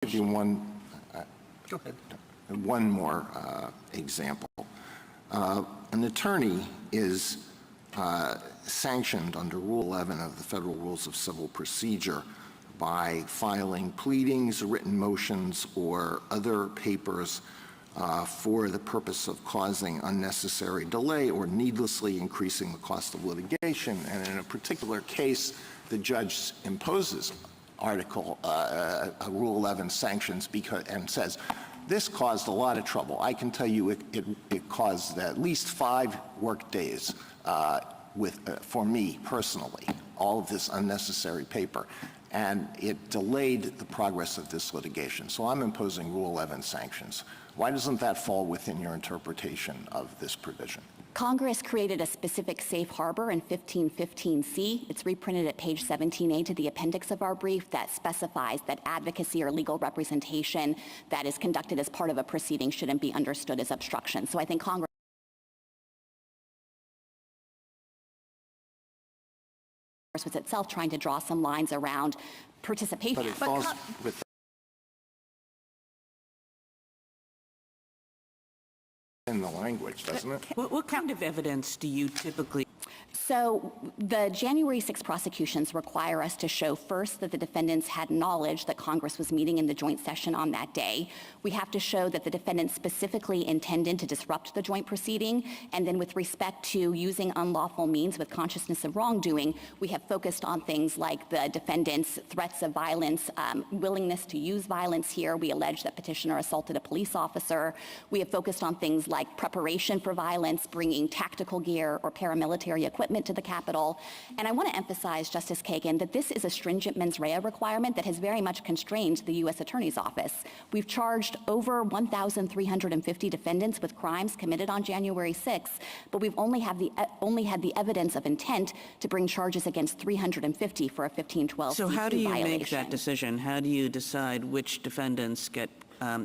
give you one, Go ahead. one more example. An attorney is sanctioned under Rule 11 of the Federal Rules of Civil Procedure by filing pleadings, written motions, or other papers for the purpose of causing unnecessary delay or needlessly increasing the cost of litigation. And in a particular case, the judge imposes Rule 11 sanctions and says, this caused a lot of trouble. I can tell you it caused at least 5 work days for me personally, all of this unnecessary paper. And it delayed the progress of this litigation. So I'm imposing Rule 11 sanctions. Why doesn't that fall within your interpretation of this provision? Congress created a specific safe harbor in 1515C. It's reprinted at page 17A to the appendix of our brief that specifies that advocacy or legal representation that is conducted as part of a proceeding shouldn't be understood as obstruction. So I think Congress was itself trying to draw some lines around participation. But it falls with in the language, doesn't it? What kind of evidence do you typically? So the January 6 prosecutions require us to show first that the defendants had knowledge that Congress was meeting in the joint session on that day. We have to show that the defendants specifically intended to disrupt the joint proceeding. And then with respect to using unlawful means with consciousness of wrongdoing, we have focused on things like the defendants' threats of violence, willingness to use violence here. We allege that petitioner assaulted a police officer. We have focused on things like preparation for violence, bringing tactical gear or paramilitary equipment to the Capitol. And I want to emphasize, Justice Kagan, that this is a stringent mens rea requirement that has very much constrained the U.S. Attorney's Office. We've charged over 1,350 defendants with crimes committed on January 6th, but we've only had the evidence of intent to bring charges against 350 for a 1512 So how do you violation. make that decision? How do you decide which defendants get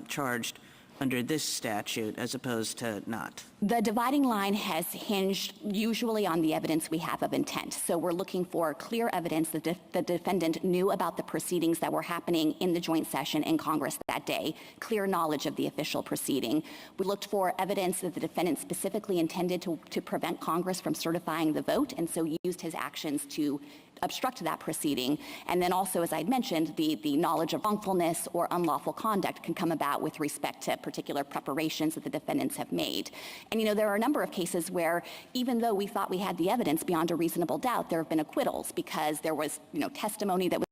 charged under this statute as opposed to not? The dividing line has hinged usually on the evidence we have of intent. So we're looking for clear evidence that the defendant knew about the proceedings that were happening in the joint session in Congress that day, clear knowledge of the official proceeding. We looked for evidence that the defendant specifically intended to prevent Congress from certifying the vote, and so used his actions to obstruct that proceeding. And then also, as I'd mentioned, the knowledge of wrongfulness or unlawful conduct can come about with respect to particular preparations that the defendants have made. And, you know, there are a number of cases where even though we thought we had the evidence beyond a reasonable doubt, there have been acquittals because there was, you know, testimony that was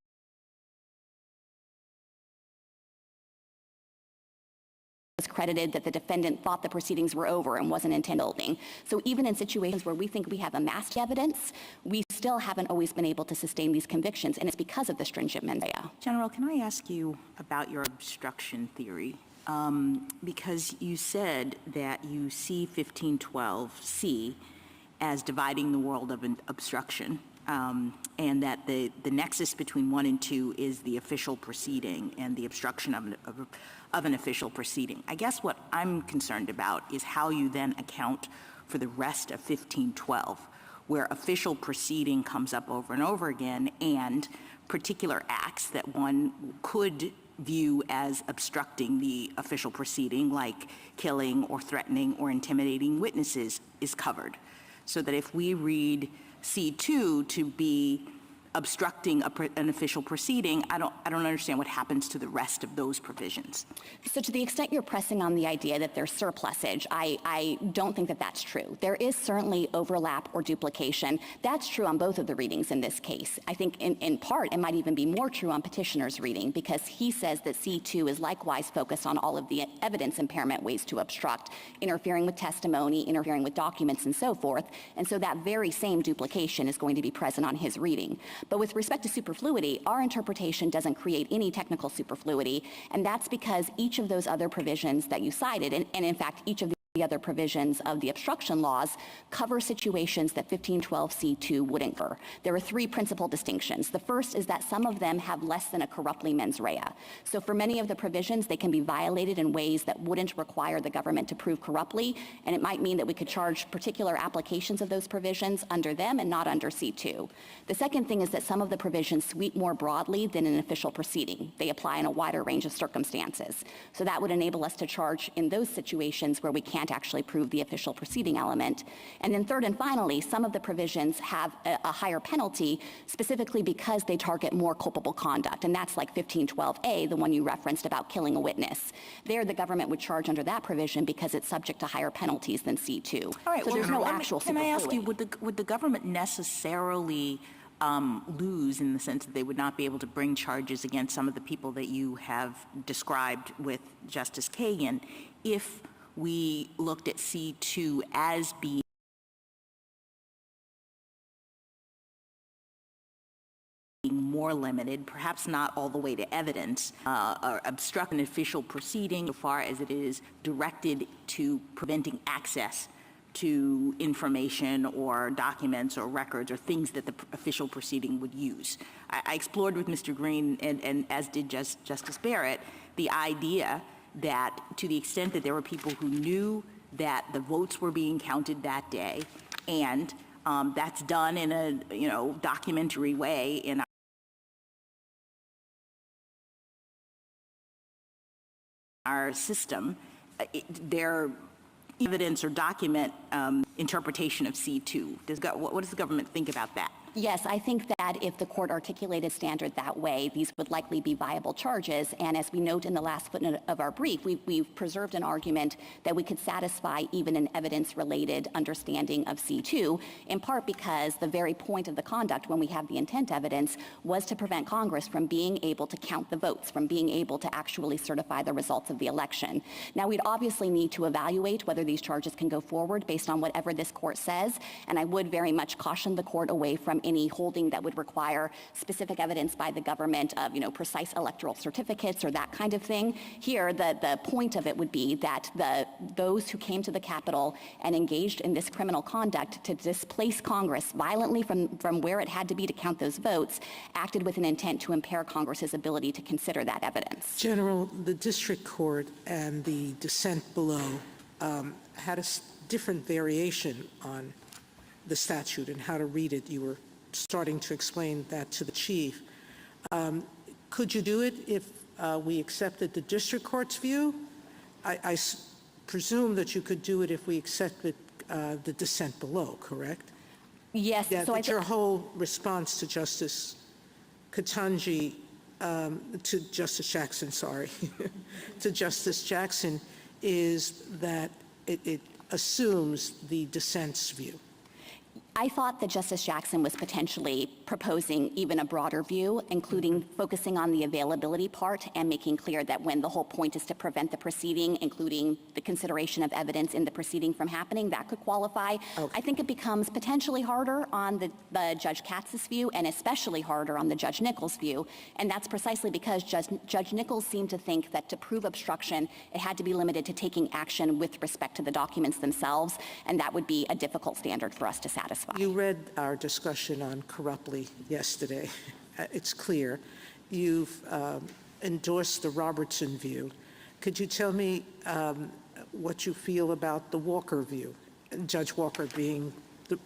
credited that the defendant thought the proceedings were over and wasn't intending. So even in situations where we think we have amassed evidence, we still haven't always been able to sustain these convictions, and it's because of the stringent mens rea. General, can I ask you about your obstruction theory? Because you said that you see 1512C as dividing the world of an obstruction, and that the nexus between 1 and 2 is the official proceeding and the obstruction of an official proceeding. I guess what I'm concerned about is how you then account for the rest of 1512, where official proceeding comes up over and over again, and particular acts that one could view as obstructing the official proceeding, like killing or threatening or intimidating witnesses, is covered. So that if we read C2 to be obstructing an official proceeding, I don't understand what happens to the rest of those provisions. So to the extent you're pressing on the idea that there's surplusage, I don't think that that's true. There is certainly overlap or duplication. That's true on both of the readings in this case. I think in part it might even be more true on petitioner's reading, because he says that C2 is likewise focused on all of the evidence impairment ways to obstruct, interfering with testimony, interfering with documents, and so forth. And so that very same duplication is going to be present on his reading. But with respect to superfluity, our interpretation doesn't create any technical superfluity, and that's because each of those other provisions that you cited, and in fact, each of the other provisions of the obstruction laws cover situations that 1512c2 wouldn't cover. There are three principal distinctions. The first is that some of them have less than a corruptly mens rea. So for many of the provisions, they can be violated in ways that wouldn't require the government to prove corruptly, and it might mean that we could charge particular applications of those provisions under them and not under C2. The second thing is that some of the provisions sweep more broadly than an official proceeding. They apply in a wider range of circumstances. So that would enable us to charge in those situations where we can't actually prove the official proceeding element. And then third and finally, some of the provisions have a higher penalty specifically because they target more culpable conduct. And that's like 1512A, the one you referenced about killing a witness. There, the government would charge under that provision because it's subject to higher penalties than C2. All right, so there's no actual Can I ask you, superfluity. would the government necessarily lose in the sense that they would not be able to bring charges against some of the people that you have described with Justice Kagan if we looked at C2 as being more limited, perhaps not all the way to evidence, or obstruct an official proceeding so far as it is directed to preventing access to information or documents or records or things that the official proceeding would use. I explored with Mr. Green and as did Justice Barrett the idea that to the extent that there were people who knew that the votes were being counted that day, and that's done in a documentary way in our system, their evidence or document interpretation of C2. What does the government think about that? Yes, I think that if the court articulated standard that way, these would likely be viable charges. And as we note in the last footnote of our brief, we've preserved an argument that we could satisfy even an evidence-related understanding of C2, in part because the very point of the conduct when we have the intent evidence was to prevent Congress from being able to count the votes, from being able to actually certify the results of the election. Now, we'd obviously need to evaluate whether these charges can go forward based on whatever this court says, and I would very much caution the court away from any holding that would require specific evidence by the government of, precise electoral certificates or that kind of thing. Here, the point of it would be that those who came to the Capitol and engaged in this criminal conduct to displace Congress violently from where it had to be to count those votes acted with an intent to impair Congress's ability to consider that evidence. General, the district court and the dissent below had a different variation on the statute and how to read it. You were starting to explain that to the chief. Could you do it if we accepted the district court's view? I presume that you could do it if we accepted the dissent below, correct? Yes. Yeah, so but your whole response to Justice Ketanji, to Justice Jackson, sorry, to Justice Jackson is that it assumes the dissent's view. I thought that Justice Jackson was potentially proposing even a broader view, including focusing on the availability part and making clear that when the whole point is to prevent the proceeding, including the consideration of evidence in the proceeding from happening, that could qualify. Okay. I think it becomes potentially harder on the Judge Katz's view and especially harder on the Judge Nichols' view, and that's precisely because Judge Nichols seemed to think that to prove obstruction, it had to be limited to taking action with respect to the documents themselves, and that would be a difficult standard for us to satisfy. You read our discussion on corruptly yesterday. It's clear. You've endorsed the Robertson view. Could you tell me what you feel about the Walker view, Judge Walker being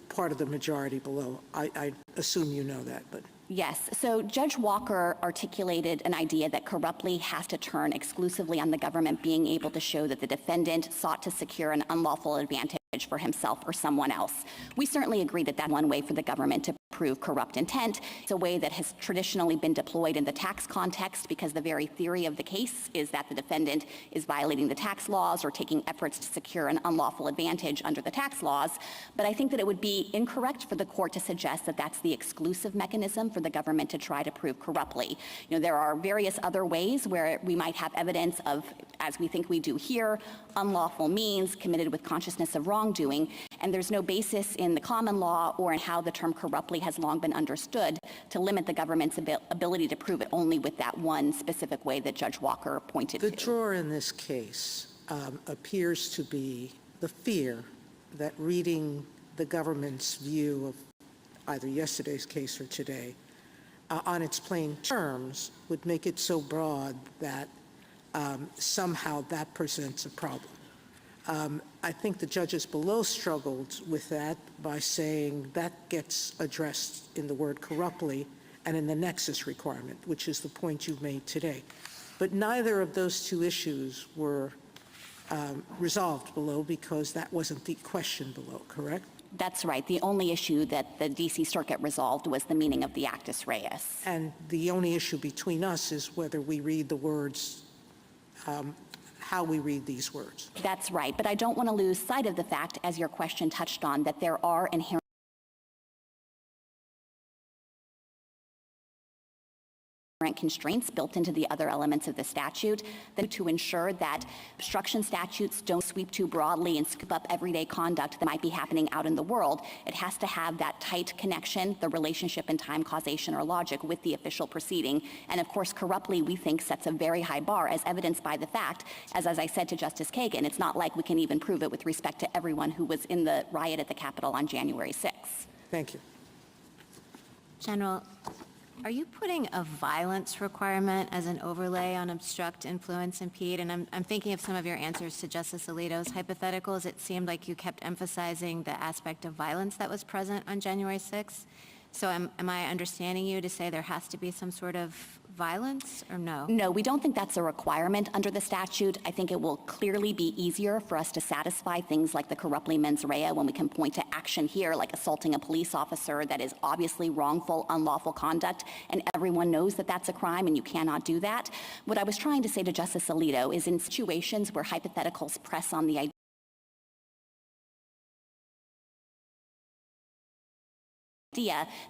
part of the majority below? I assume you know that, but. Yes. So Judge Walker articulated an idea that corruptly has to turn exclusively on the government being able to show that the defendant sought to secure an unlawful advantage for himself or someone else. We certainly agree that that's one way for the government to prove corrupt intent. It's a way that has traditionally been deployed in the tax context because the very theory of the case is that the defendant is violating the tax laws or taking efforts to secure an unlawful advantage under the tax laws. But I think that it would be incorrect for the court to suggest that that's the exclusive mechanism for the government to try to prove corruptly. There are various other ways where we might have evidence of, as we think we do here, unlawful means committed with consciousness of wrongdoing, and there's no basis in the common law or in how the term corruptly has long been understood to limit the government's ability to prove it only with that one specific way that Judge Walker pointed to. The drawer in this case appears to be the fear that reading the government's view of either yesterday's case or today on its plain terms would make it so broad that somehow that presents a problem. I think the judges below struggled with that by saying that gets addressed in the word corruptly and in the nexus requirement, which is the point you made today. But neither of those two issues were resolved below because that wasn't the question below, correct? That's right. The only issue that the D.C. Circuit resolved was the meaning of the actus reus. And the only issue between us is whether we read the words, how we read these words. That's right. But I don't want to lose sight of the fact, as your question touched on, that there are inherent constraints built into the other elements of the statute to ensure that obstruction statutes don't sweep too broadly and scoop up everyday conduct that might be happening out in the world. It has to have that tight connection, the relationship in time, causation, or logic with the official proceeding. And of course, corruptly, we think sets a very high bar, as evidenced by the fact, as I said to Justice Kagan, it's not like we can even prove it with respect to everyone who was in the riot at the Capitol on January 6th. Thank you. General, are you putting a violence requirement as an overlay on obstruct, influence, impede? And I'm thinking of some of your answers to Justice Alito's hypotheticals. It seemed like you kept emphasizing the aspect of violence that was present on January 6th. So am I understanding you to say there has to be some sort of violence, or no? No, we don't think that's a requirement under the statute. I think it will clearly be easier for us to satisfy things like the corruptly mens rea when we can point to action here, like assaulting a police officer that is obviously wrongful, unlawful conduct, and everyone knows that that's a crime and you cannot do that. What I was trying to say to Justice Alito is in situations where hypotheticals press on the idea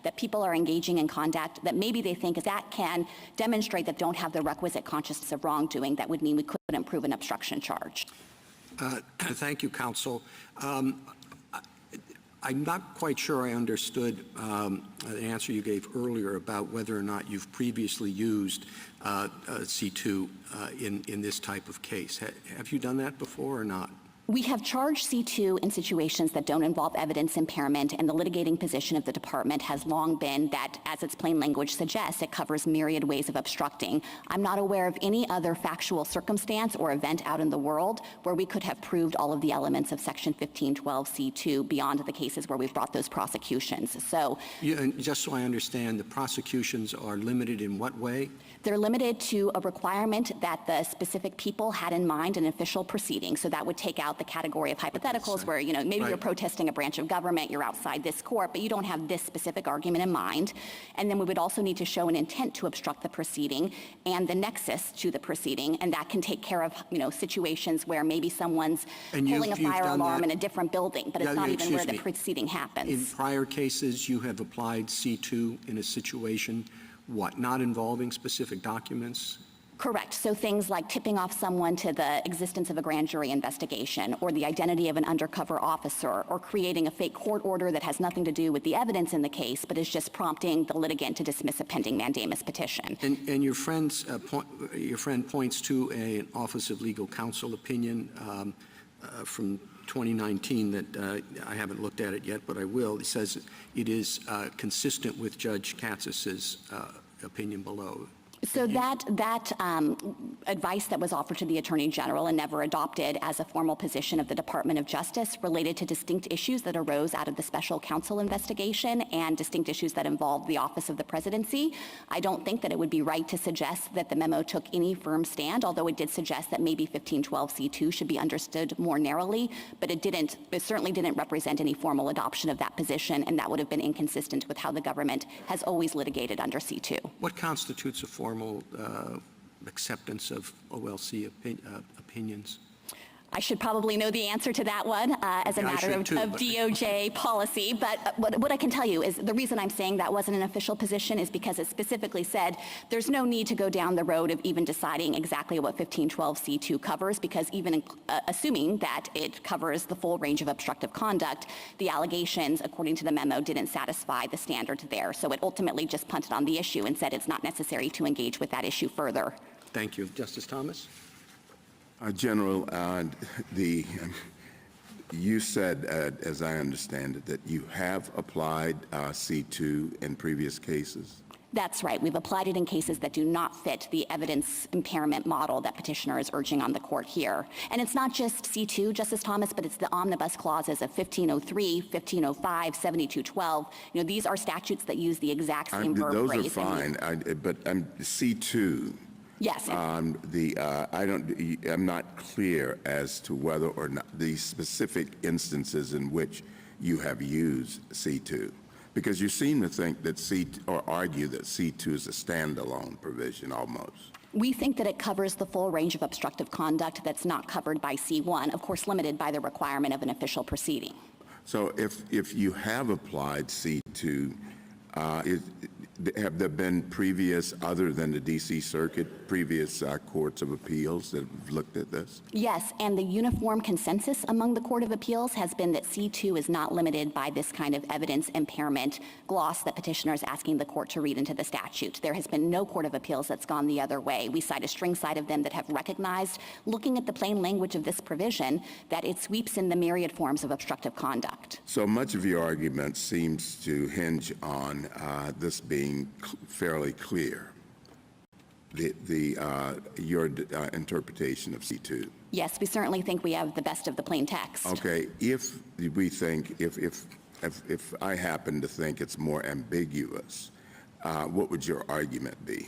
that people are engaging in conduct that maybe they think that can demonstrate that don't have the requisite consciousness of wrongdoing, that would mean we couldn't prove an obstruction charge. Thank you, counsel. I'm not quite sure I understood the answer you gave earlier about whether or not you've previously used C2 in this type of case. Have you done that before or not? We have charged C2 in situations that don't involve evidence impairment, and the litigating position of the department has long been that, as its plain language suggests, it covers myriad ways of obstructing. I'm not aware of any other factual circumstance or event out in the world where we could have proved all of the elements of Section 1512C2 beyond the cases where we've brought those prosecutions. So, just so I understand, the prosecutions are limited in what way? They're limited to a requirement that the specific people had in mind an official proceeding. So that would take out the category of hypotheticals where, maybe you're protesting a branch of government, you're outside this court, but you don't have this specific argument in mind. And then we would also need to show an intent to obstruct the proceeding and the nexus to the proceeding. And that can take care of, situations where maybe someone's pulling a fire alarm in a different building, but it's not even where the proceeding happens. In prior cases, you have applied C2 in a situation, not involving specific documents? Correct. So things like tipping off someone to the existence of a grand jury investigation, or the identity of an undercover officer, or creating a fake court order that has nothing to do with the evidence in the case, but is just prompting the litigant to dismiss a pending mandamus petition. And your friend points to an Office of Legal Counsel opinion from 2019 that I haven't looked at it yet, but I will. It says it is consistent with Judge Katsas's opinion below. So that advice that was offered to the Attorney General and never adopted as a formal position of the Department of Justice related to distinct issues that arose out of the special counsel investigation and distinct issues that involved the Office of the Presidency. I don't think that it would be right to suggest that the memo took any firm stand, although it did suggest that maybe 1512C2 should be understood more narrowly, but it certainly didn't represent any formal adoption of that position, and that would have been inconsistent with how the government has always litigated under C2. What constitutes a formal acceptance of OLC opinions? I should probably know the answer to that one as a matter of DOJ policy, but what I can tell you is the reason I'm saying that wasn't an official position is because it specifically said there's no need to go down the road of even deciding exactly what 1512C2 covers, because even assuming that it covers the full range of obstructive conduct, the allegations, according to the memo, didn't satisfy the standards there. So it ultimately just punted on the issue and said it's not necessary to engage with that issue further. Thank you. Justice Thomas? General, You said, as I understand it, that you have applied C2 in previous cases? That's right. We've applied it in cases that do not fit the evidence impairment model that petitioner is urging on the court here. And it's not just C2, Justice Thomas, but it's the omnibus clauses of 1503, 1505, 7212. You know, these are statutes that use the exact same verb those phrase. Those are fine, but C2. Yes. I'm not clear as to whether or not the specific instances in which you have used C2. Because you seem to think that or argue that C2 is a standalone provision almost. We think that it covers the full range of obstructive conduct that's not covered by C1, of course limited by the requirement of an official proceeding. So if you have applied C2, have there been previous, other than the D.C. Circuit, previous courts of appeals that have looked at this? Yes, and the uniform consensus among the Court of Appeals has been that C2 is not limited by this kind of evidence impairment gloss that petitioner is asking the court to read into the statute. There has been no Court of Appeals that's gone the other way. We cite a string side of them that have recognized, looking at the plain language of this provision, that it sweeps in the myriad forms of obstructive conduct. So much of your argument seems to hinge on this being fairly clear, your interpretation of C2. Yes, we certainly think we have the best of the plain text. Okay, if we think, if I happen to think it's more ambiguous, what would your argument be?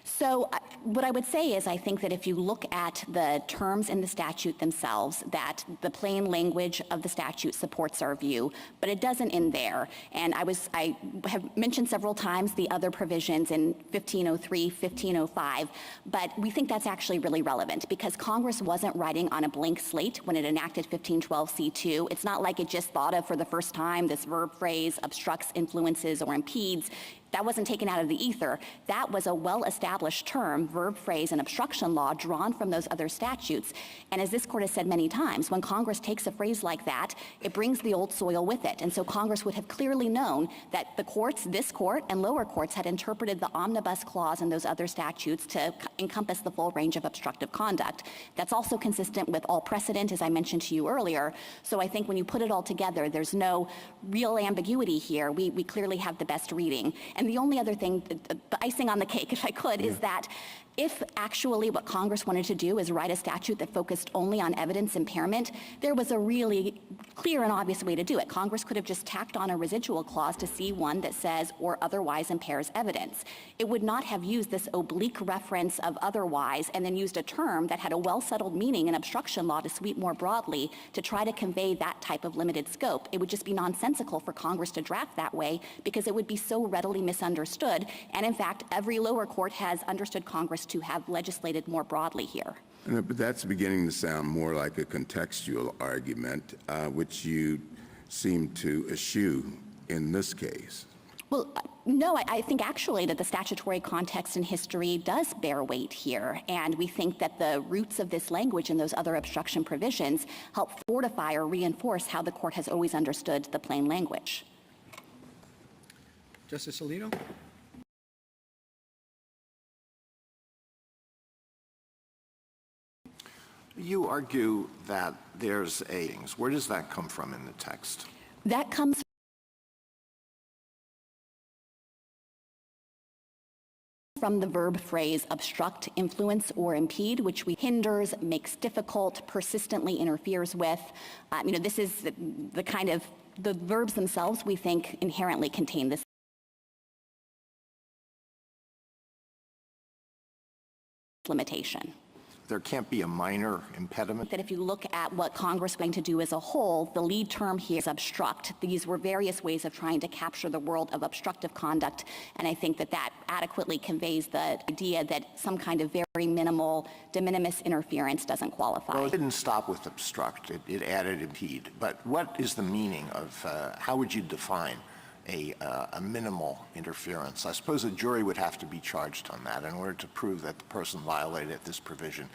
So what I would say is I think that if you look at the terms in the statute themselves, that the plain language of the statute supports our view, but it doesn't end there. And I have mentioned several times the other provisions in 1503, 1505, but we think that's actually really relevant because Congress wasn't writing on a blank slate when it enacted 1512C2. It's not like it just thought of for the first time this verb phrase obstructs, influences, or impedes. That wasn't taken out of the ether. That was a well-established term, verb phrase, and obstruction law drawn from those other statutes. And as this court has said many times, when Congress takes a phrase like that, it brings the old soil with it. And so Congress would have clearly known that the courts, this court and lower courts, had interpreted the omnibus clause in those other statutes to encompass the full range of obstructive conduct. That's also consistent with all precedent, as I mentioned to you earlier. So I think when you put it all together, there's no real ambiguity here. We clearly have the best reading. And the only other thing, the icing on the cake, if I could, is that if actually what Congress wanted to do is write a statute that focused only on evidence impairment, there was a really clear and obvious way to do it. Congress could have just tacked on a residual clause to C1 that says, or otherwise impairs evidence. It would not have used this oblique reference of otherwise and then used a term that had a well-settled meaning in obstruction law to sweep more broadly to try to convey that type of limited scope. It would just be nonsensical for Congress to draft that way because it would be so readily misunderstood. And in fact, every lower court has understood Congress to have legislated more broadly here. But that's beginning to sound more like a contextual argument, which you seem to eschew in this case. Well, no, I think actually that the statutory context and history does bear weight here, and we think that the roots of this language and those other obstruction provisions help fortify or reinforce how the court has always understood the plain language. Justice Alito? You argue that there's where does that come from in the text? That comes from the verb phrase obstruct, influence, or impede, which we hinders, makes difficult, persistently interferes with. This is the kind of, the verbs themselves we think inherently contain this limitation. There can't be a minor impediment? That if you look at what Congress was going to do as a whole, the lead term here is obstruct. These were various ways of trying to capture the world of obstructive conduct, and I think that that adequately conveys the idea that some kind of very minimal, de minimis interference doesn't qualify. Well, it didn't stop with obstruct. It added impede. But what is the meaning of, how would you define a minimal interference? I suppose a jury would have to be charged on that. In order to prove that the person violated this provision,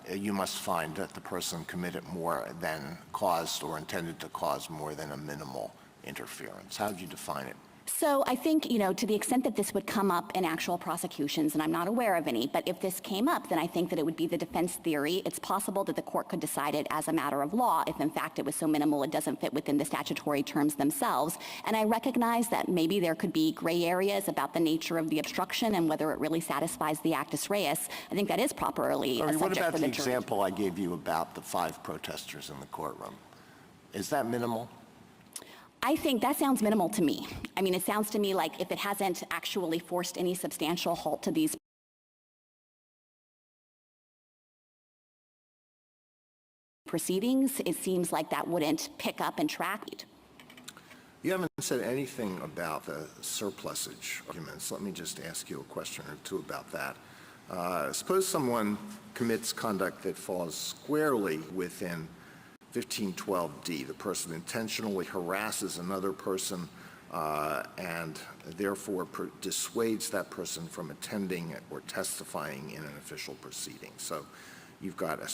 you must find that the person committed more than caused or intended to cause more than a minimal interference. How do you define it? So I think, to the extent that this would come up in actual prosecutions, and I'm not aware of any, but if this came up, then I think that it would be the defense theory. It's possible that the court could decide it as a matter of law if, in fact, it was so minimal it doesn't fit within the statutory terms themselves. And I recognize that maybe there could be gray areas about the nature of the obstruction and whether it really satisfies the actus reus. I think that is properly a subject What about for the the jury. example I gave you about the 5 protesters in the courtroom? Is that minimal? I think that sounds minimal to me. I mean, it sounds to me like if it hasn't actually forced any substantial halt to these proceedings, it seems like that wouldn't pick up and track it. You haven't said anything about the surplusage arguments. Let me just ask you a question or two about that. Suppose someone commits conduct that falls squarely within 1512D. The person intentionally harasses another person and therefore dissuades that person from attending or testifying in an official proceeding. So you've got a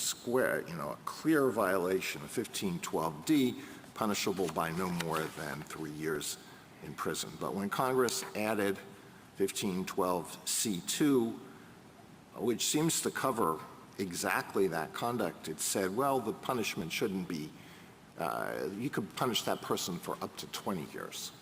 clear violation of 1512D, punishable by no more than 3 years in prison. But when Congress added 1512C2, which seems to cover exactly that conduct, it said, well, the punishment shouldn't be, you could punish that person for up to 20 years.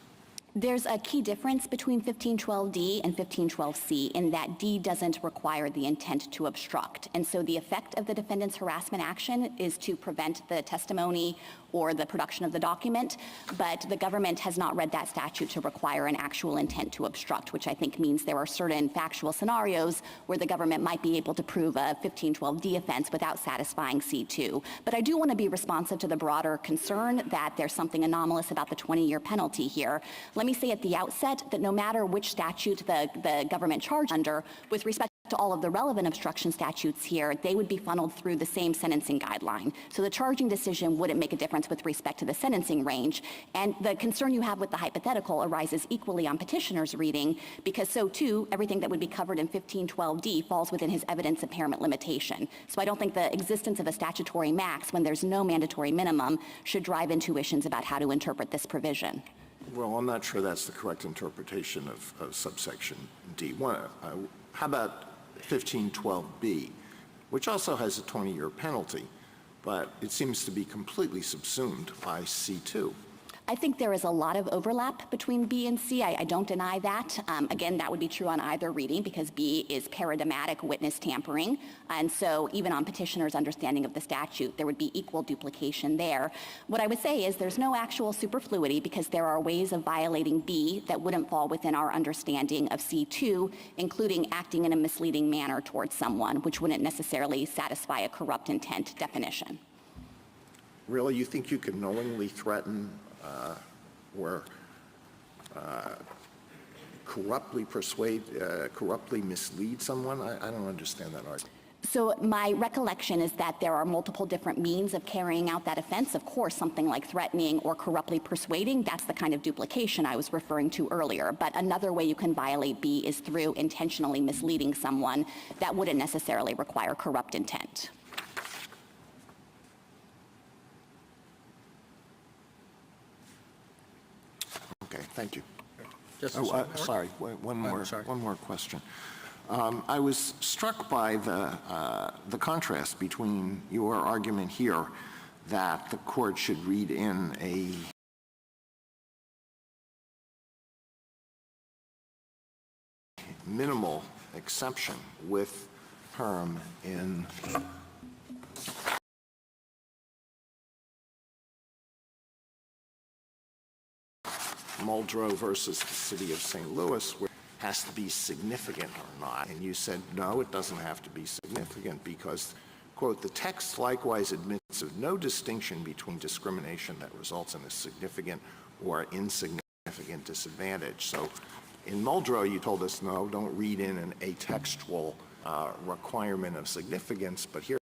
There's a key difference between 1512D and 1512C in that D doesn't require the intent to obstruct. And so the effect of the defendant's harassment action is to prevent the testimony or the production of the document, but the government has not read that statute to require an actual intent to obstruct, which I think means there are certain factual scenarios where the government might be able to prove a 1512D offense without satisfying C2. But I do want to be responsive to the broader concern that there's something anomalous about the 20-year penalty here. Let me say at the outset that no matter which statute the government charged under, with respect to all of the relevant obstruction statutes here, they would be funneled through the same sentencing guideline. So the charging decision wouldn't make a difference with respect to the sentencing range. And the concern you have with the hypothetical arises equally on petitioner's reading, because so too, everything that would be covered in 1512D falls within his evidence impairment limitation. So I don't think the existence of a statutory max when there's no mandatory minimum should drive intuitions about how to interpret this provision. Well, I'm not sure that's the correct interpretation of subsection D. How about 1512B, which also has a 20-year penalty, but it seems to be completely subsumed by C2. I think there is a lot of overlap between B and C. I don't deny that. Again, that would be true on either reading because B is paradigmatic witness tampering. And so even on petitioner's understanding of the statute, there would be equal duplication there. What I would say is there's no actual superfluity because there are ways of violating B that wouldn't fall within our understanding of C2, including acting in a misleading manner towards someone, which wouldn't necessarily satisfy a corrupt intent definition. Really, you think you could knowingly threaten or corruptly mislead someone? I don't understand that argument. So my recollection is that there are multiple different means of carrying out that offense. Of course, something like threatening or corruptly persuading, that's the kind of duplication I was referring to earlier. But another way you can violate B is through intentionally misleading someone. That wouldn't necessarily require corrupt intent. Okay, thank you. Sorry, one more question. I was struck by the contrast between your argument here that the court should read in a minimal exception with Herm in Muldrow versus the city of St. Louis, where it has to be significant or not. And you said, no, it doesn't have to be significant because, quote, the text likewise admits of no distinction between discrimination that results in a significant or insignificant disadvantage. So in Muldrow, you told us, no, don't read in an atextual requirement of significance, but here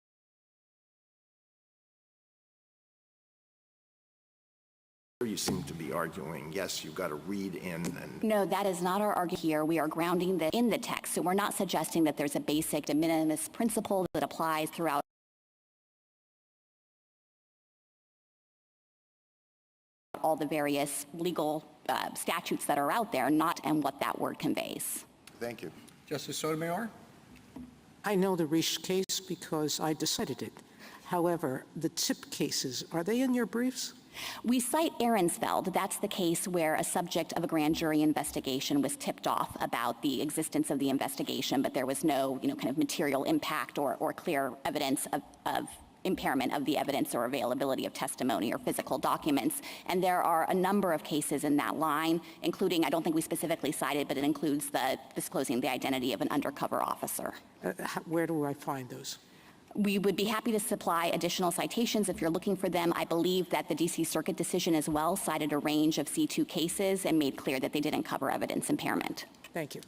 you seem to be arguing, yes, you've got to read in and... No, that is not our argument here. We are grounding that in the text. So we're not suggesting that there's a basic de minimis principle that applies throughout all the various legal statutes that are out there, not in what that word conveys. Thank you. Justice Sotomayor? I know the Risch case because I decided it. However, the tip cases, are they in your briefs? We cite Ahrensfeld. That's the case where a subject of a grand jury investigation was tipped off about the existence of the investigation, but there was no, kind of material impact or clear evidence of impairment of the evidence or availability of testimony or physical documents. And there are a number of cases in that line, including, I don't think we specifically cited, but it includes the disclosing the identity of an undercover officer. Where do I find those? We would be happy to supply additional citations if you're looking for them. I believe that the D.C. Circuit decision as well cited a range of C2 cases and made clear that they didn't cover evidence impairment. Thank you.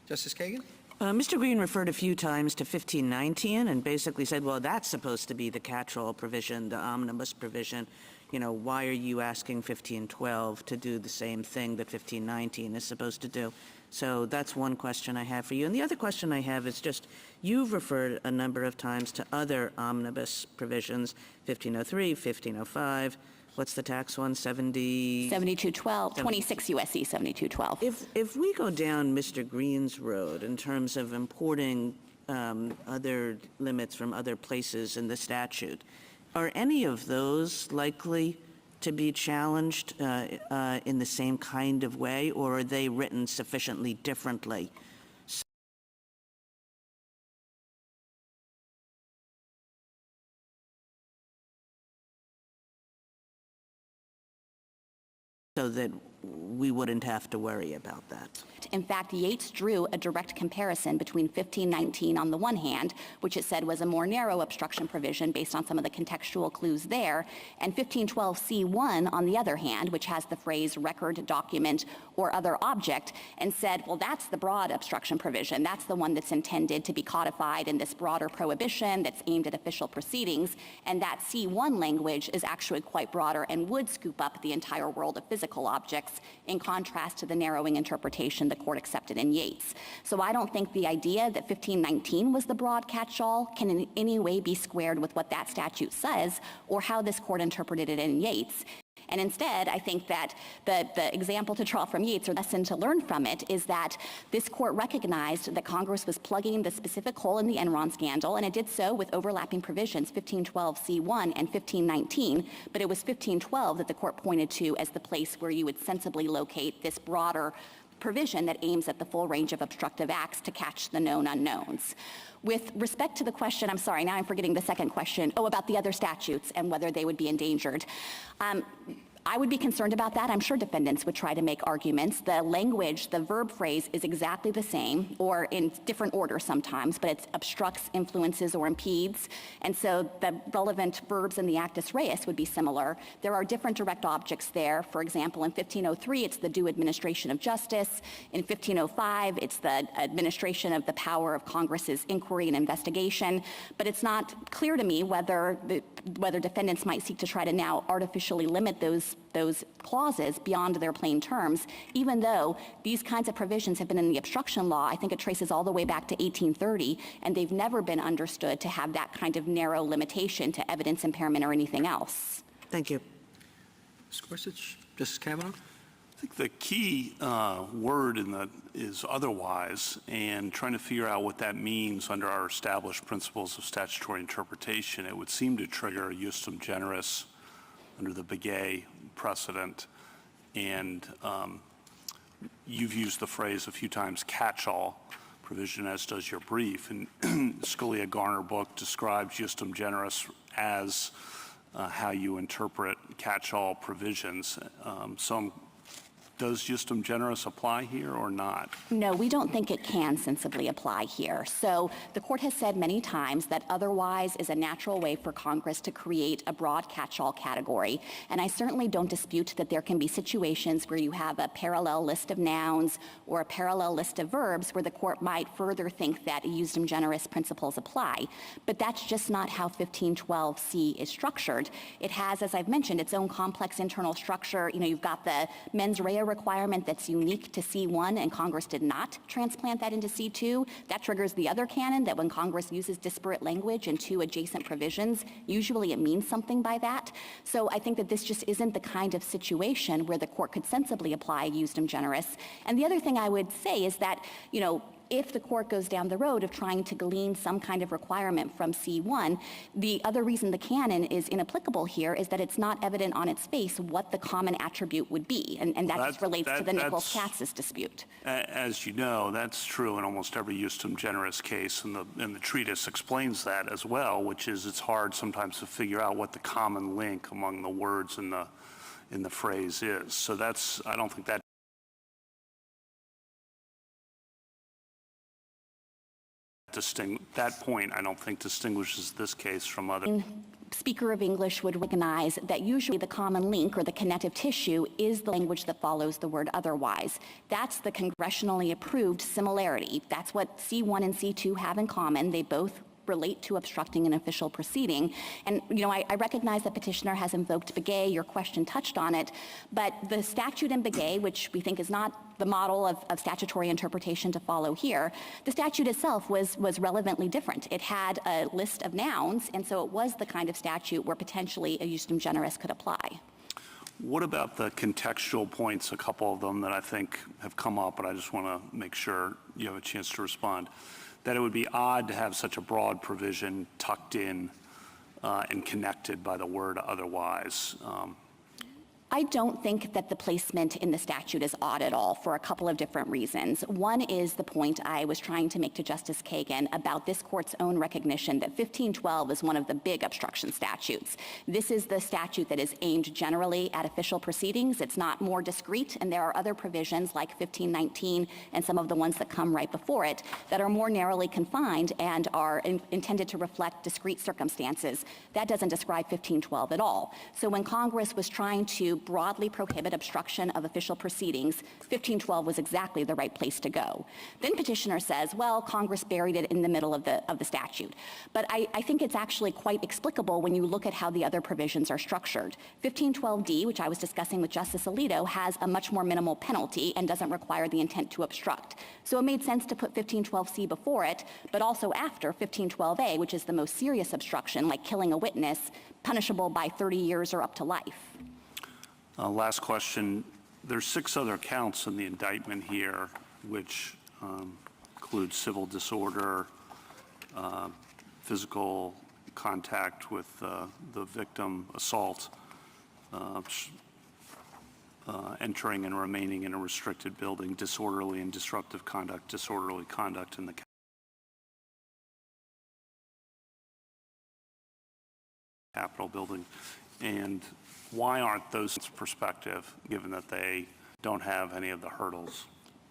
Justice Kagan? Mr. Green referred a few times to 1519 and basically said, well, that's supposed to be the catch-all provision, the omnibus provision. Why are you asking 1512 to do the same thing that 1519 is supposed to do? So that's one question I have for you. And the other question I have is just, you've referred a number of times to other omnibus provisions, 1503, 1505, what's the tax one, 7212, 26 U.S.C. 7212. If we go down Mr. Green's road in terms of importing other limits from other places in the statute, are any of those likely to be challenged in the same kind of way, or are they written sufficiently differently so that we wouldn't have to worry about that? In fact, Yates drew a direct comparison between 1519 on the one hand, which it said was a more narrow obstruction provision based on some of the contextual clues there, and 1512C1 on the other hand, which has the phrase record, document, or other object, and said, well, that's the broad obstruction provision. That's the one that's intended to be codified in this broader prohibition that's aimed at official proceedings, and that C1 language is actually quite broader and would scoop up the entire world of physical objects, in contrast to the narrowing interpretation the court accepted in Yates. So I don't think the idea that 1519 was the broad catch-all can in any way be squared with what that statute says or how this court interpreted it in Yates. And instead, I think that the example to draw from Yates, or lesson to learn from it, is that this court recognized that Congress was plugging the specific hole in the Enron scandal, and it did so with overlapping provisions, 1512C1 and 1519, but it was 1512 that the court pointed to as the place where you would sensibly locate this broader provision that aims at the full range of obstructive acts to catch the known unknowns. With respect to the question, I'm sorry, now I'm forgetting the second question, about the other statutes and whether they would be endangered. I would be concerned about that. I'm sure defendants would try to make arguments. The language, the verb phrase is exactly the same, or in different order sometimes, but it obstructs, influences, or impedes. And so the relevant verbs in the actus reus would be similar. There are different direct objects there. For example, in 1503, it's the due administration of justice. In 1505, it's the administration of the power of Congress's inquiry and investigation. But it's not clear to me whether defendants might seek to try to now artificially limit those clauses beyond their plain terms, even though these kinds of provisions have been in the obstruction law. I think it traces all the way back to 1830, and they've never been understood to have that kind of narrow limitation to evidence impairment or anything else. Thank you. Mr. Gorsuch? Justice Kavanaugh? I think the key word is otherwise, and trying to figure out what that means under our established principles of statutory interpretation. It would seem to trigger justum generis under the Begay precedent, and you've used the phrase a few times, catch-all provision, as does your brief, and Scalia Garner book describes justum generis as how you interpret catch-all provisions. Does justum generis apply here or not? No, we don't think it can sensibly apply here. So the court has said many times that otherwise is a natural way for Congress to create a broad catch-all category. And I certainly don't dispute that there can be situations where you have a parallel list of nouns or a parallel list of verbs where the court might further think that justum generis principles apply. But that's just not how 1512C is structured. It has, as I've mentioned, its own complex internal structure. You've got the mens rea requirement that's unique to C1 and Congress did not transplant that into C2, that triggers the other canon that when Congress uses disparate language in two adjacent provisions, usually it means something by that. So I think that this just isn't the kind of situation where the court could sensibly apply justum generis. And the other thing I would say is that, if the court goes down the road of trying to glean some kind of requirement from C1, the other reason the canon is inapplicable here is that it's not evident on its face what the common attribute would be, and that just relates to the Nichols-Katsas dispute. As you know, that's true in almost every justum generis case, and the treatise explains that as well, which is it's hard sometimes to figure out what the common link among the words in the phrase is. So I don't think that point, I don't think, distinguishes this case from other. Speaker of English would recognize that usually the common link or the connective tissue is the language that follows the word otherwise. That's the congressionally approved similarity. That's what C1 and C2 have in common. They both relate to obstructing an official proceeding. And, I recognize that petitioner has invoked Begay. Your question touched on it. But the statute in Begay, which we think is not the model of statutory interpretation to follow here, the statute itself was relevantly different. It had a list of nouns, and so it was the kind of statute where potentially a justum generis could apply. What about the contextual points, a couple of them that I think have come up, but I just want to make sure you have a chance to respond? That it would be odd to have such a broad provision tucked in and connected by the word otherwise. I don't think that the placement in the statute is odd at all for a couple of different reasons. One is the point I was trying to make to Justice Kagan about this court's own recognition that 1512 is one of the big obstruction statutes. This is the statute that is aimed generally at official proceedings. It's not more discrete, and there are other provisions like 1519 and some of the ones that come right before it that are more narrowly confined and are intended to reflect discrete circumstances. That doesn't describe 1512 at all. So when Congress was trying to broadly prohibit obstruction of official proceedings, 1512 was exactly the right place to go. Then petitioner says, well, Congress buried it in the middle of the statute. But I think it's actually quite explicable when you look at how the other provisions are structured. 1512D, which I was discussing with Justice Alito, has a much more minimal penalty and doesn't require the intent to obstruct. So it made sense to put 1512C before it, but also after 1512A, which is the most serious obstruction, like killing a witness, punishable by 30 years or up to life. Last question. There's 6 other counts in the indictment here, which include civil disorder, physical contact with the victim, assault, entering and remaining in a restricted building, disorderly and disruptive conduct, disorderly conduct in the Capitol building. And why aren't those perspective, given that they don't have any of the hurdles?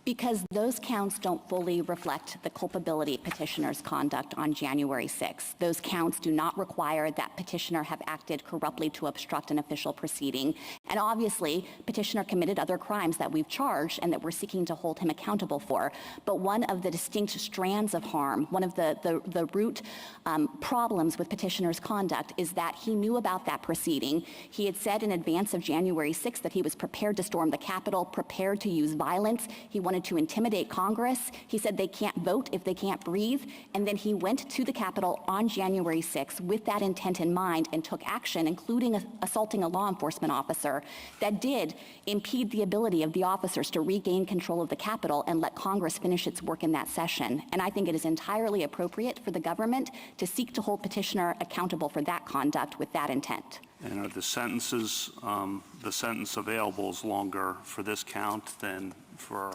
Because those counts don't fully reflect the culpability of petitioner's conduct on January 6th. Those counts do not require that petitioner have acted corruptly to obstruct an official proceeding. And obviously, petitioner committed other crimes that we've charged and that we're seeking to hold him accountable for. But one of the distinct strands of harm, one of the root problems with petitioner's conduct is that he knew about that proceeding. He had said in advance of January 6th that he was prepared to storm the Capitol, prepared to use violence. He wanted to intimidate Congress. He said they can't vote if they can't breathe. And then he went to the Capitol on January 6th with that intent in mind and took action, including assaulting a law enforcement officer that did impede the ability of the officers to regain control of the Capitol and let Congress finish its work in that session. And I think it is entirely appropriate for the government to seek to hold petitioner accountable for that conduct with that intent. And are the sentences, the sentence available is longer for this count than for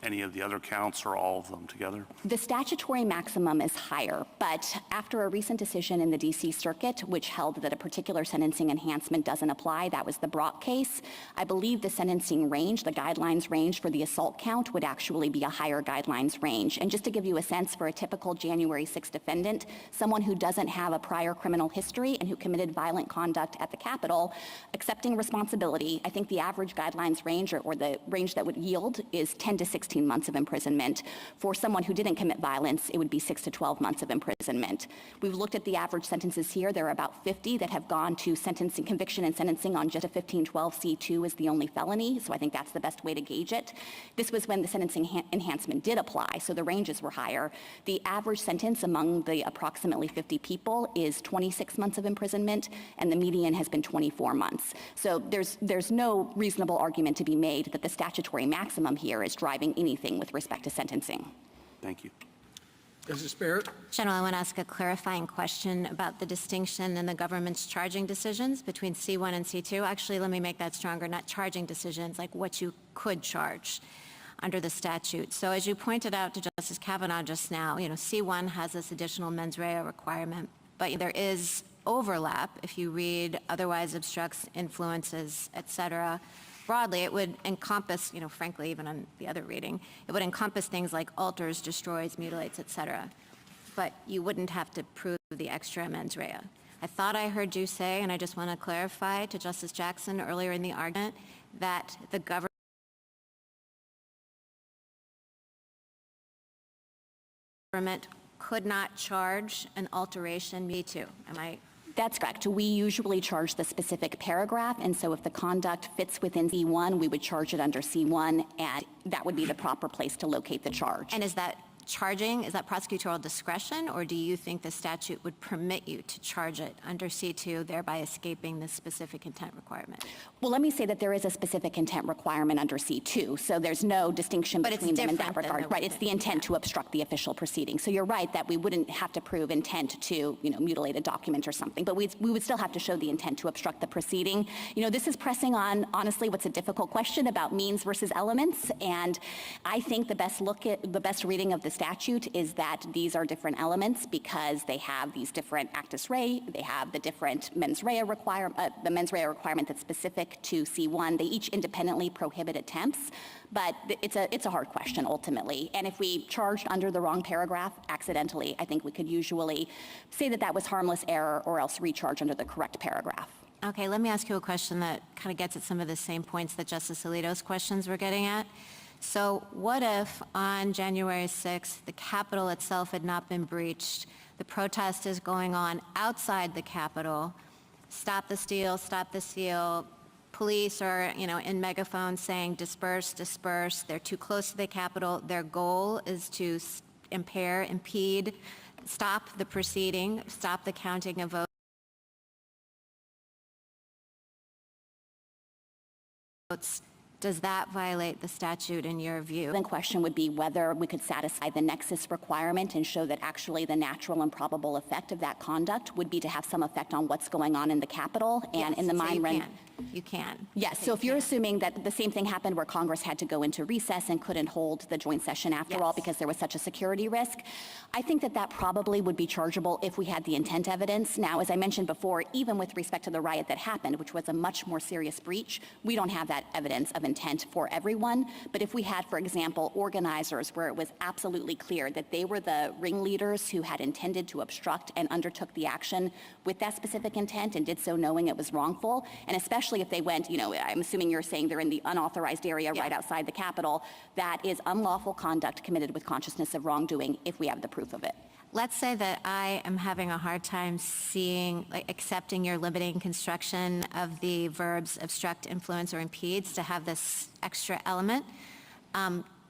any of the other counts or all of them together? The statutory maximum is higher, but after a recent decision in the D.C. Circuit, which held that a particular sentencing enhancement doesn't apply, that was the Brock case, I believe the sentencing range, the guidelines range for the assault count would actually be a higher guidelines range. And just to give you a sense, for a typical January 6th defendant, someone who doesn't have a prior criminal history and who committed violent conduct at the Capitol, accepting responsibility, I think the average guidelines range or the range that would yield is 10 to 16 15 months of imprisonment. For someone who didn't commit violence, it would be 6 to 12 months of imprisonment. We've looked at the average sentences here. There are about 50 that have gone to sentencing, conviction and sentencing on just a 1512C2 is the only felony, so I think that's the best way to gauge it. This was when the sentencing enhancement did apply, so the ranges were higher. The average sentence among the approximately 50 people is 26 months of imprisonment, and the median has been 24 months. So there's no reasonable argument to be made that the statutory maximum here is driving anything with respect to sentencing. Thank you. Justice Barrett? General, I want to ask a clarifying question about the distinction in the government's charging decisions between C1 and C2. Actually, let me make that stronger, not charging decisions, like what you could charge under the statute. So as you pointed out to Justice Kavanaugh just now, C1 has this additional mens rea requirement, but there is overlap if you read otherwise obstructs, influences, et cetera. Broadly, it would encompass, frankly, even on the other reading, it would encompass things like alters, destroys, mutilates, et cetera. But you wouldn't have to prove the extra mens rea. I thought I heard you say, and I just want to clarify to Justice Jackson earlier in the argument, that the government could not charge an alteration. Me too. Am I? That's correct. We usually charge the specific paragraph, and so if the conduct fits within C1, we would charge it under C1, and that would be the proper place to locate the charge. And is that charging, is that prosecutorial discretion, or do you think the statute would permit you to charge it under C2, thereby escaping the specific intent requirement? Well, let me say that there is a specific intent requirement under C2, so there's no distinction between them in that regard. Right, it's the intent to obstruct the official proceeding. So you're right that we wouldn't have to prove intent to, mutilate a document or something, but we would still have to show the intent to obstruct the proceeding. This is pressing on, honestly, what's a difficult question about means versus elements, and I think the best reading of the statute is that these are different elements because they have these different actus rei, they have the different mens rea requirement, the mens rea requirement that's specific to C1. They each independently prohibit attempts, but it's a hard question ultimately. And if we charged under the wrong paragraph accidentally, I think we could usually say that that was harmless error or else recharge under the correct paragraph. Okay, let me ask you a question that kind of gets at some of the same points that Justice Alito's questions were getting at. So what if on January 6th, the Capitol itself had not been breached, the protest is going on outside the Capitol, stop the steal, police are, in megaphones saying disperse, disperse, they're too close to the Capitol, their goal is to impair, impede, stop the proceeding, stop the counting of votes. Does that violate the statute in your view? The question would be whether we could satisfy the nexus requirement and show that actually the natural and probable effect of that conduct would be to have some effect on what's going on in the Capitol and in the mind run. You can. Yes, so if you're assuming that the same thing happened where Congress had to go into recess and couldn't hold the joint session after all because there was such a security risk, I think that probably would be chargeable if we had the intent evidence. Now, as I mentioned before, even with respect to the riot that happened, which was a much more serious breach, we don't have that evidence of intent for everyone. But if we had, for example, organizers where it was absolutely clear that they were the ringleaders who had intended to obstruct and undertook the action with that specific intent and did so knowing it was wrongful, and especially if they went, I'm assuming you're saying they're in the unauthorized area right outside the Capitol, that is unlawful conduct committed with consciousness of wrongdoing if we have the proof of it. Let's say that I am having a hard time accepting your limiting construction of the verbs obstruct, influence, or impedes to have this extra element.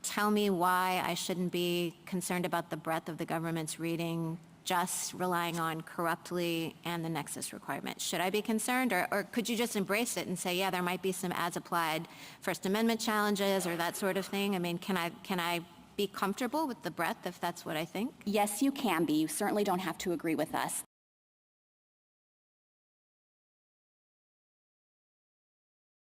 Tell me why I shouldn't be concerned about the breadth of the government's reading, just relying on corruptly and the nexus requirement. Should I be concerned, or could you just embrace it and say, yeah, there might be some as-applied First Amendment challenges or that sort of thing? I mean, can I be comfortable with the breadth if that's what I think? Yes, you can be. You certainly don't have to agree with us.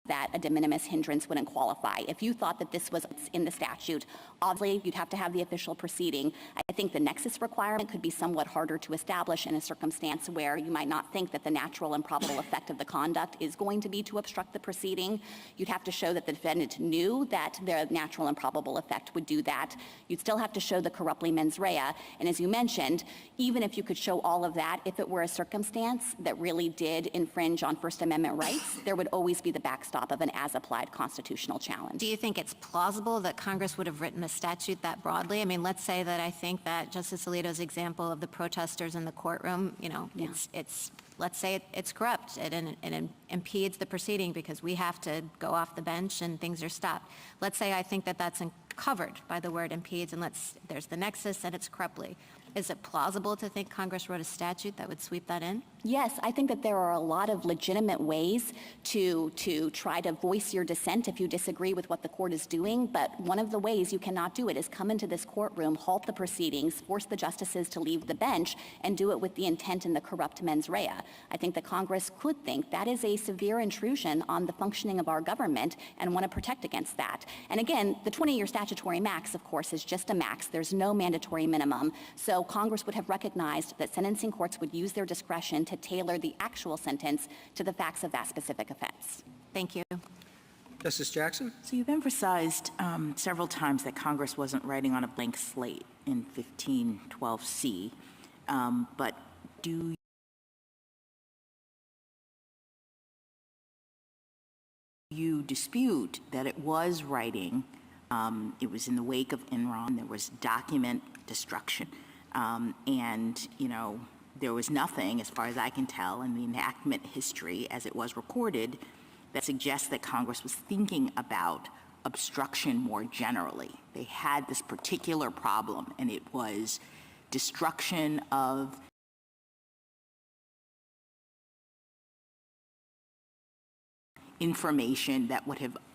That a de minimis hindrance wouldn't qualify. If you thought that this was in the statute, obviously you'd have to have the official proceeding. I think the nexus requirement could be somewhat harder to establish in a circumstance where you might not think that the natural and probable effect of the conduct is going to be to obstruct the proceeding. You'd have to show that the defendant knew that the natural and probable effect would do that. You'd still have to show the corruptly mens rea. And as you mentioned, even if you could show all of that, if it were a circumstance that really did infringe on First Amendment rights, there would always be the backstop backstop of an as-applied constitutional challenge. Do you think it's plausible that Congress would have written a statute that broadly? I mean, let's say that I think that Justice Alito's example of the protesters in the courtroom, you know, let's say it's corrupt and it impedes the proceeding because we have to go off the bench and things are stopped. Let's say I think that that's covered by the word impedes, and there's the nexus and it's corruptly. Is it plausible to think Congress wrote a statute that would sweep that in? Yes, I think that there are a lot of legitimate ways to try to voice your dissent if you disagree with what the court is doing, but one of the ways you cannot do it is come into this courtroom, halt the proceedings, force the justices to leave the bench, and do it with the intent and the corrupt mens rea. I think that Congress could think that is a severe intrusion on the functioning of our government and want to protect against that. And again, the 20-year statutory max, of course, is just a max. There's no mandatory minimum. So Congress would have recognized that sentencing courts would use their discretion to tailor the actual sentence to the facts of that specific offense. Thank you. Justice Jackson? So you've emphasized several times that Congress wasn't writing on a blank slate in 1512C, but do you dispute that it was writing, it was in the wake of Enron, there was document destruction, and, you know, there was nothing, as far as I can tell, in the enactment history as it was recorded that suggests that Congress was thinking about obstruction more generally. They had this particular problem, and it was destruction of information that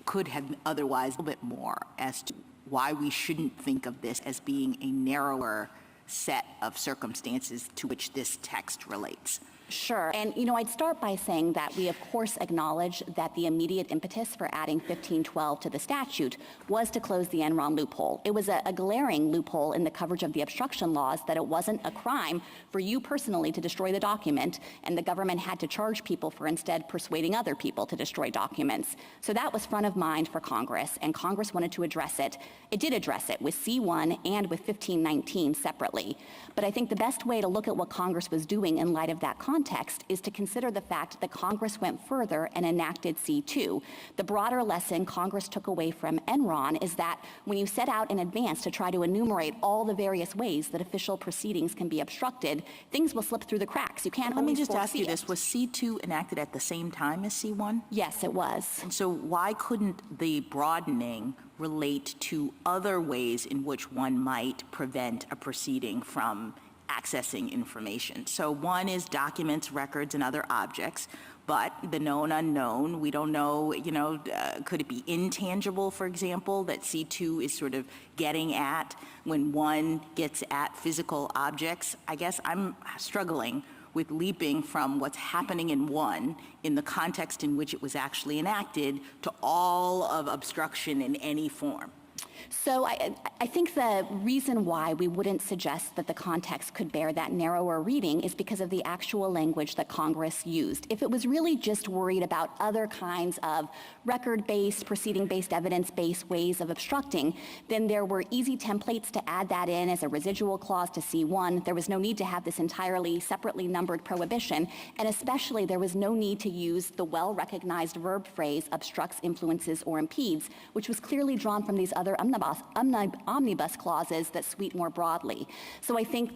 could have otherwise a little bit more as to why we shouldn't think of this as being a narrower set of circumstances to which this text relates. Sure. And, you know, I'd start by saying that we, of course, acknowledge that the immediate impetus for adding 1512 to the statute was to close the Enron loophole. It was a glaring loophole in the coverage of the obstruction laws that it wasn't a crime for you personally to destroy the document, and the government had to charge people for instead persuading other people to destroy documents. So that was front of mind for Congress, and Congress wanted to address it. It did address it with C1 and with 1519 separately. But I think the best way to look at what Congress was doing in light of that context is to consider the fact that Congress went further and enacted C2. The broader lesson Congress took away from Enron is that when you set out in advance to try to enumerate all the various ways that official proceedings can be obstructed, things will slip through the cracks. You can't Let me always just ask you foresee this. it. Was C2 enacted at the same time as C1? Yes, it was. And so why couldn't the broadening relate to other ways in which one might prevent a proceeding from accessing information? So one is documents, records, and other objects, but the known unknown, we don't know, you know, could it be intangible, for example, that C2 is sort of getting at when one gets at physical objects? I guess I'm struggling with leaping from what's happening in one in the context in which it was actually enacted to all of obstruction in any form. So I think the reason why we wouldn't suggest that the context could bear that narrower reading is because of the actual language that Congress used. If it was really just worried about other kinds of record-based, proceeding-based, evidence-based ways of obstructing, then there were easy templates to add that in as a residual clause to C1. There was no need to have this entirely separately numbered prohibition, and especially there was no need to use the well-recognized verb phrase obstructs, influences, or impedes, which was clearly drawn from these other omnibus clauses that sweep more broadly. So I think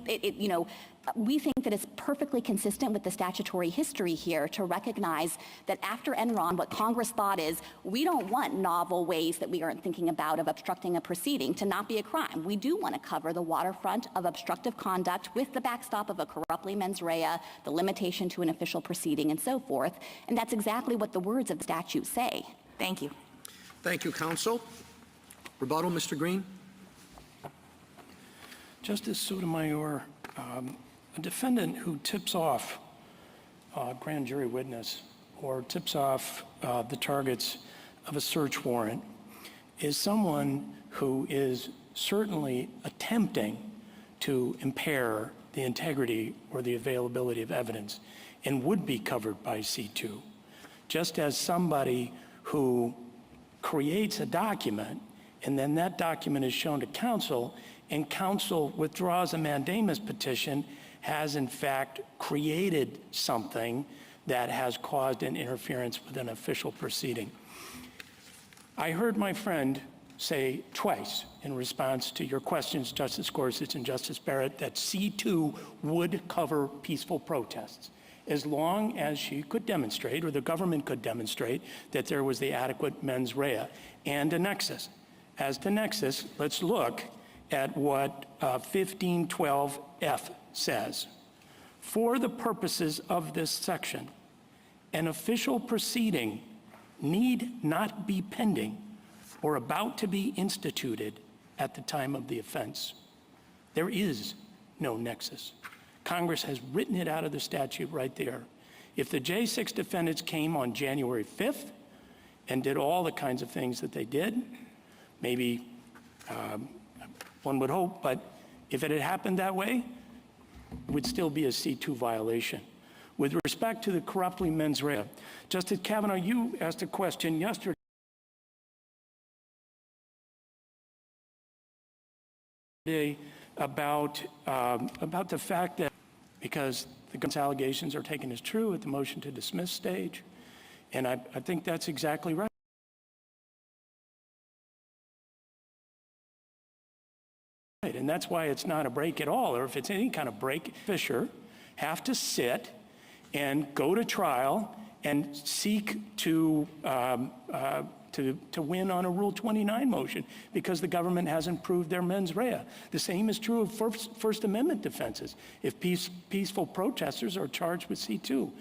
we think that it's perfectly consistent with the statutory history here to recognize that after Enron, what Congress thought is, we don't want novel ways that we aren't thinking about of obstructing a proceeding to not be a crime. We do want to cover the waterfront of obstructive conduct with the backstop of a corruptly mens rea, the limitation to an official proceeding, and so forth. And that's exactly what the words of the statute say. Thank you. Thank you, counsel. Rebuttal, Mr. Green? Justice Sotomayor, a defendant who tips off a grand jury witness or tips off the targets of a search warrant is someone who is certainly attempting to impair the integrity or the availability of evidence and would be covered by C2. Just as somebody who creates a document and then that document is shown to counsel, and counsel withdraws a mandamus petition, has in fact created something that has caused an interference with an official proceeding. I heard my friend say twice in response to your questions, Justice Gorsuch and Justice Barrett, that C2 would cover peaceful protests as long as she could demonstrate, or the government could demonstrate, that there was the adequate mens rea and a nexus. As to nexus, let's look at what 1512F says. For the purposes of this section, an official proceeding need not be pending or about to be instituted at the time of the offense. There is no nexus. Congress has written it out of the statute right there. If the J6 defendants came on January 5th and did all the kinds of things that they did, maybe one would hope, but if it had happened that way, it would still be a C2 violation. With respect to the corruptly mens rea, Justice Kavanaugh, you asked a question yesterday about the fact that because the government's allegations are taken as true at the motion to dismiss stage, and I think that's exactly right. And that's why it's not a break at all, or if it's any kind of break, Fisher have to sit and go to trial and seek to win on a Rule 29 motion because the government hasn't proved their mens rea. The same is true of First Amendment defenses if peaceful protesters are charged with C2.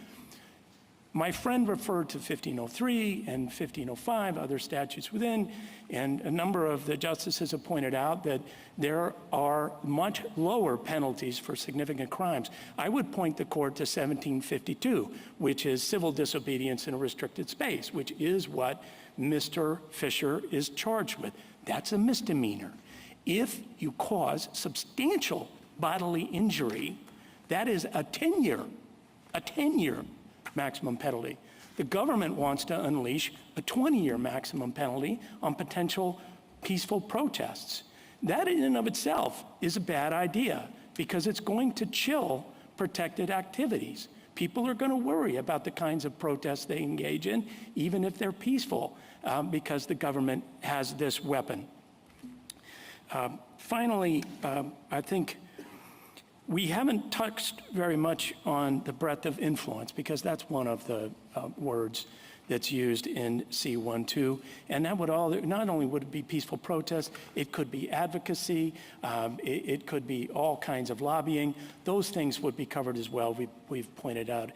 My friend referred to 1503 and 1505, other statutes within, and a number of the justices have pointed out that there are much lower penalties for significant crimes. I would point the court to 1752, which is civil disobedience in a restricted space, which is what Mr. Fisher is charged with. That's a misdemeanor. If you cause substantial bodily injury, that is a 10-year maximum penalty. The government wants to unleash a 20-year maximum penalty on potential peaceful protests. That in and of itself is a bad idea because it's going to chill protected activities. People are going to worry about the kinds of protests they engage in, even if they're peaceful, because the government has this weapon. Finally, I think we haven't touched very much on the breadth of influence because that's one of the words that's used in C1-2. And that would not only would it be peaceful protest, it could be advocacy, it could be all kinds of lobbying. Those things would be covered as well, we've pointed out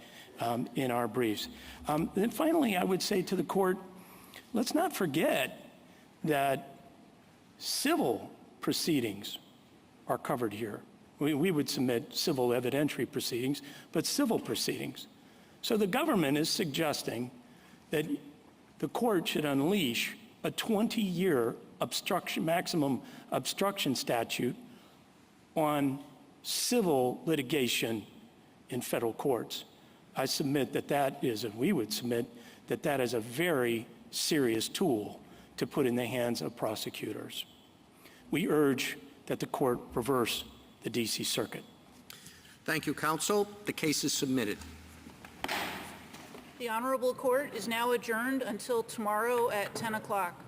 in our briefs. Then finally, I would say to the court, let's not forget that civil proceedings are covered here. We would submit civil evidentiary proceedings, but civil proceedings. So the government is suggesting that the court should unleash a 20-year maximum obstruction statute on civil litigation in federal courts. I submit and we would submit that is a very serious tool to put in the hands of prosecutors. We urge that the court reverse the D.C. Circuit. Thank you, counsel. The case is submitted. The Honorable Court is now adjourned until tomorrow at 10 o'clock.